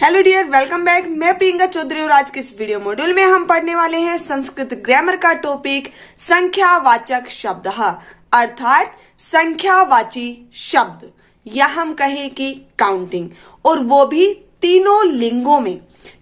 Hello dear, welcome back. मैं प्रियंका चौधरी और आज के इस वीडियो मॉड्यूल में हम पढ़ने वाले हैं संस्कृत ग्रामर का टॉपिक संख्यावाचक शब्द, अर्थात संख्यावाची शब्द या हम कहें कि काउंटिंग, और वो भी तीनों लिंगों में।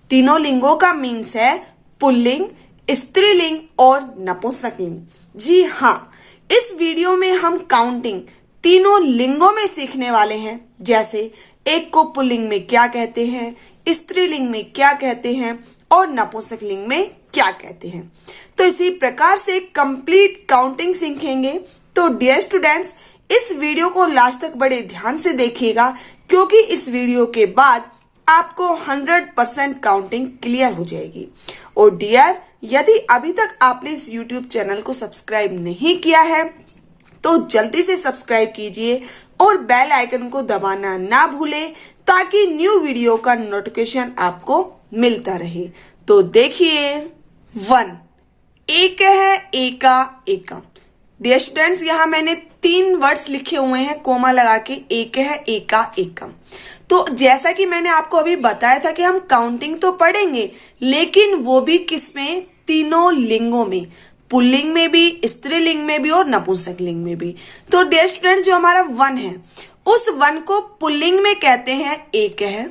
तीनों लिंगों का मीन्स है पुल्लिंग, स्त्रीलिंग और नपुंसकलिंग। जी हाँ, इस वीडियो में हम काउंटिंग तीनों लिंगों में सीखने वाले हैं। जैसे एक को पुल्लिंग में क्या कहते हैं, स्त्रीलिंग में क्या कहते हैं और नपुंसकलिंग में क्या कहते हैं। तो इसी प्रकार से कंप्लीट काउंटिंग सीखेंगे। तो डियर स्टूडेंट्स, इस वीडियो को लास्ट तक बड़े ध्यान से देखिएगा, क्योंकि इस वीडियो के बाद आपको 100% काउंटिंग क्लियर हो जाएगी। और डियर, यदि अभी तक आपने इस यूट्यूब चैनल को सब्सक्राइब नहीं किया है तो जल्दी से सब्सक्राइब कीजिए और बेल आइकन को दबाना ना भूलें, ताकि न्यू वीडियो का नोटिफिकेशन आपको मिलता रहे। तो देखिए, 1 एक है, एका एका। डियर स्टूडेंट्स, यहाँ मैंने 3 वर्ड्स लिखे हुए हैं कोमा लगा के, एक है, एका एका। तो जैसा कि मैंने आपको अभी बताया था कि हम काउंटिंग तो पढ़ेंगे, लेकिन वो भी किसमें, तीनों लिंगों में, पुल्लिंग में भी, स्त्रीलिंग में भी और नपुंसकलिंग में भी। तो डियर स्टूडेंट, जो हमारा 1 है, उस 1 को पुल्लिंग में कहते हैं एक है,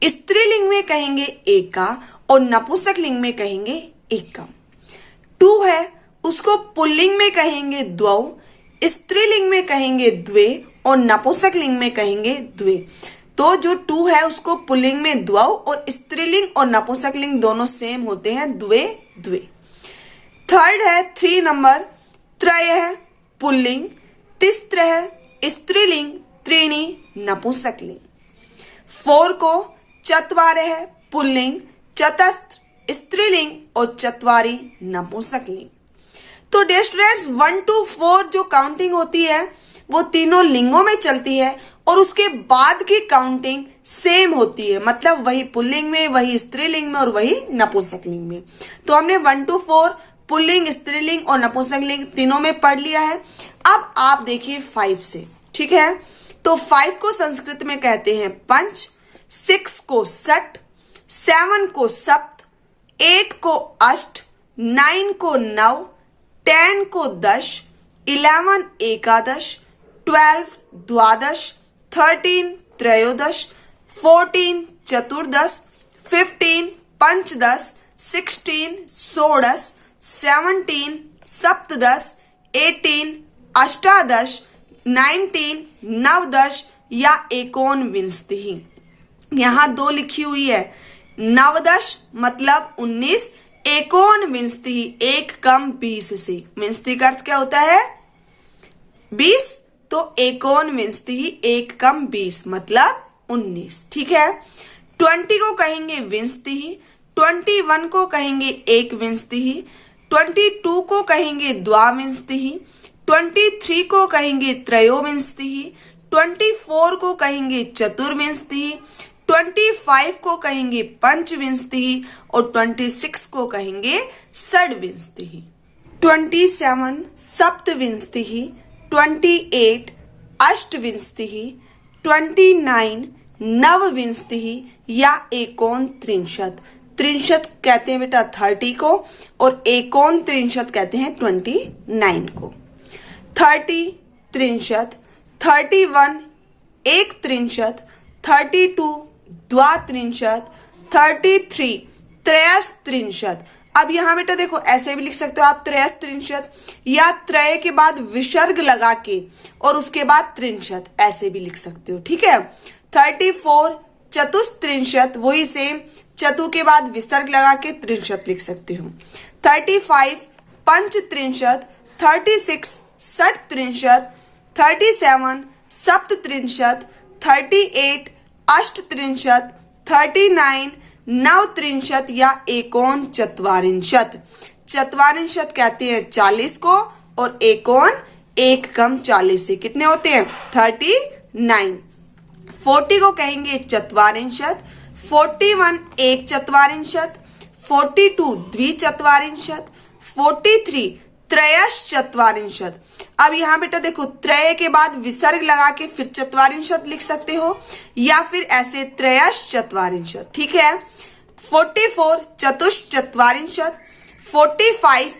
स्त्रीलिंग में कहेंगे एका और नपुंसकलिंग में कहेंगे एका। 2 है, उसको पुल्लिंग में कहेंगे द्वौ, स्त्रीलिंग में कहेंगे द्वे और नपुंसकलिंग में कहेंगे द्वे। तो जो 2 है उसको पुल्लिंग में द्वौ और स्त्रीलिंग और नपुंसकलिंग दोनों सेम होते हैं, द्वे द्वे। 3rd है, 3 नंबर, त्रय है पुल्लिंग, तिस्त्र है स्त्रीलिंग, त्रीणी नपुंसकलिंग। 4 को चत्वार है पुल्लिंग, चतस्त्र स्त्रीलिंग और चत्वारी नपुंसकलिंग। तो डियर स्टूडेंट्स, 1 to 4 जो काउंटिंग होती है वो तीनों लिंगों में चलती है, और उसके बाद की काउंटिंग सेम होती है, मतलब वही पुल्लिंग में, वही स्त्रीलिंग में और वही नपुंसकलिंग में। तो हमने 1 to 4 पुल्लिंग, स्त्रीलिंग और नपुंसकलिंग तीनों में पढ़ लिया है। अब आप देखिए 5 से, ठीक है। तो 5 को संस्कृत में कहते हैं पंच, 6 को सट, 7 को सप्त, 8 को अष्ट, 9 को नव, 10 को दश, 11 एकादश, 12 द्वादश, 13 त्रयोदश, 14 चतुर्दश, 15 पंचदश, 16 षोडश, 17 सप्तदश, 18 अष्टादश, 19 नवदश या एकोनविंशति। यहाँ 2 लिखी हुई है, नवदश मतलब 19, एकोनविंशति 1 कम 20 से। विंशति का अर्थ क्या होता है, 20, तो एकोनविंशति 1 कम 20 मतलब 19, ठीक है। 20 को कहेंगे विंशति, 21 को कहेंगे एक विंशति, 22 को कहेंगे द्वाविंशति, 23 को कहेंगे त्रयोविंशति, 24 को कहेंगे चतुर्विंशति, 25 को कहेंगे पंचविंशति और 26 को कहेंगे षड्विंशति। 27 सप्तविंशति, 28 अष्टविंशति, 29 नवविंशति या एकोनत्रिंशत्। त्रिंशत कहते हैं बेटा 30 को, और एकोनत्रिंशत् कहते हैं 29 को। 30 त्रिंशत्, 31 एक त्रिंशत्, 32 द्वात्रिंशत्, 33 त्रयस्त्रिंशत्। अब यहाँ बेटा देखो, ऐसे भी लिख सकते हो आप त्रयस्त्रिंशत्, या त्रय के बाद विसर्ग लगा के और उसके बाद त्रिंशत्, ऐसे भी लिख सकते हो, ठीक है। 34 चतुस्त्रिंशत्, वही सेम, चतु के बाद विसर्ग लगा के त्रिंशत् लिख सकते हो। 35 पंचत्रिंशत्, 36 षट्त्रिंशत्, 37 सप्तत्रिंशत्, 38 अष्टत्रिंशत्, 39 नवत्रिंशत् या एकोनचत्वारिंशत्। चत्वारिंशत् कहते हैं 40 को, और एकोन 1 कम 40 से कितने होते हैं, 39। 40 को कहेंगे चत्वारिंशत्, 41 एक चत्वारिंशत्, 42 द्विचत्वारिंशत्, 43 त्रयश्चत्वारिंशत्। अब यहाँ बेटा देखो, त्रय के बाद विसर्ग लगा के फिर चत्वारिंशत् लिख सकते हो, या फिर ऐसे त्रयश्चत्वारिंशत्। ठीक है। 44 चतुश्चत्वारिंशत्, 45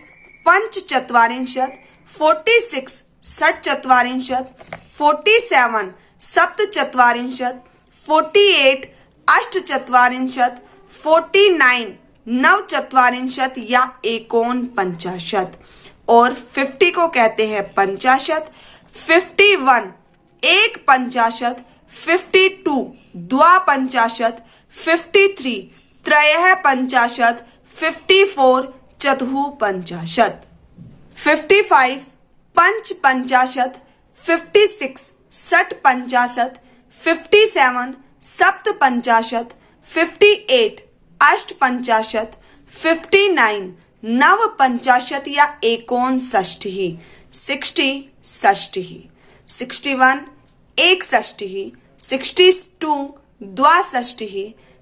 पंचचत्वारिंशत्, 46 षट्चत्वारिंशत्, 47 सप्तचत्वारिंशत्, 48 अष्टचत्वारिंशत्, 49 नवचत्वारिंशत् या एकोनपंचाशत्। और 50 को कहते हैं पंचाशत्, 51 एक पंचाशत्, 52 द्वापंचाशत्, 53 त्रयः पंचाशत्, 54 चतुःपंचाशत्, 55 पंचपंचाशत्, 56 षट्पंचाशत्, 57 सप्तपंचाशत्, 58 अष्टपंचाशत्, 59 नवपंचाशत् या एकोनषष्टिः, 60 षष्टिः, 61 एकषष्टिः, 62 द्वाषष्टिः,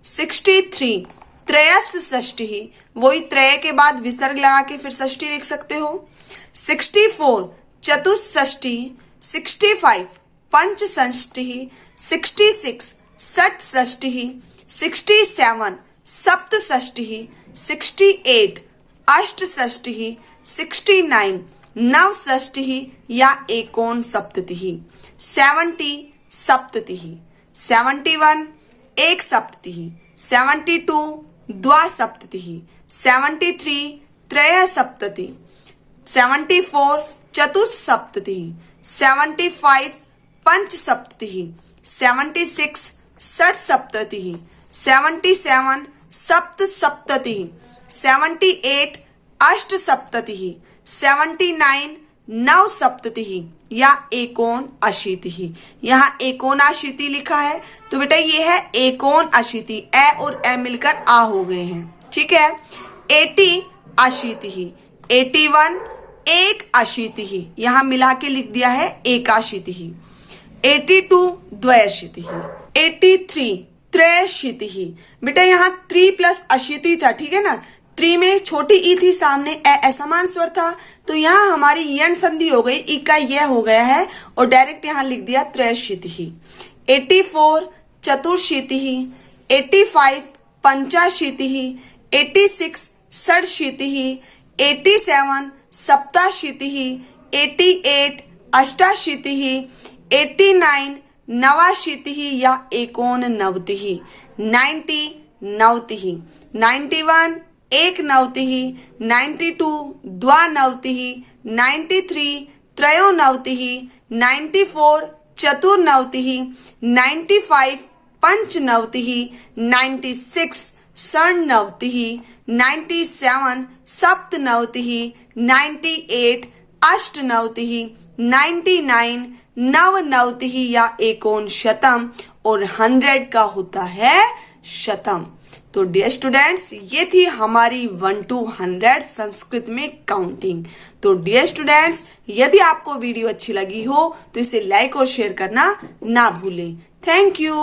63 त्रयस्षष्टिः, वही त्रय के बाद विसर्ग लगा के फिर षष्ठी लिख सकते हो, 64 चतुष्षष्टिः, 65 पंचषष्टिः, 66 षट्षष्टिः, 67 सप्तषष्टिः, 68 अष्टषष्टिः, 69 नवषष्टिः या एकोनसप्ततिः, 70 सप्ततिः, 71 एक सप्ततिः, 72 द्वासप्ततिः, 73 त्रयसप्ततिः, 74 चतुस्सप्ततिः, 75 पंचसप्ततिः, 76 षट्सप्ततिः, 77 सप्तसप्ततिः, 78 अष्टसप्ततिः, 79 नवसप्ततिः या एकोनअशीतिः। यहाँ एकोनअशीति लिखा है तो बेटा ये है एकोनअशीति, ए और ए मिलकर आ हो गए हैं। ठीक है। 80 अशीतिः, 81 एक अशीतिः, यहाँ मिला के लिख दिया है एकाशीतिः, 82 द्वयशीतिः, 83 त्रयशीतिः। बेटा यहाँ 3 प्लस अशीति था। ठीक है ना, 3 में छोटी ई थी, सामने ए असमान स्वर था, तो यहाँ हमारी यण संधि हो गई, ई का यह हो गया है और डायरेक्ट यहाँ लिख दिया त्रयशीतिः। 84 चतुर्शीतिः, 85 पंचाशीतिः, 86 षड्शीतिः, 87 सप्ताशीतिः, 88 अष्टाशीतिः, 89 नवाशीतिः या एकोननवतिः, 90 नवतिः, 91 एक नवतिः, 92 द्वानवतिः, 93 त्रयोनवतिः, 94 चतुर्नवतिः, 95 पंचनवतिः, 96 षण्णवतिः, 97 सप्तनवतिः, 98 अष्टनवतिः, 99 नवनवतिः या एकोनशतम, और 100 का होता है शतम। तो डियर स्टूडेंट्स, ये थी हमारी 1 to 100 संस्कृत में काउंटिंग। तो डियर स्टूडेंट्स, यदि आपको वीडियो अच्छी लगी हो तो इसे लाइक और शेयर करना ना भूलें। Thank you.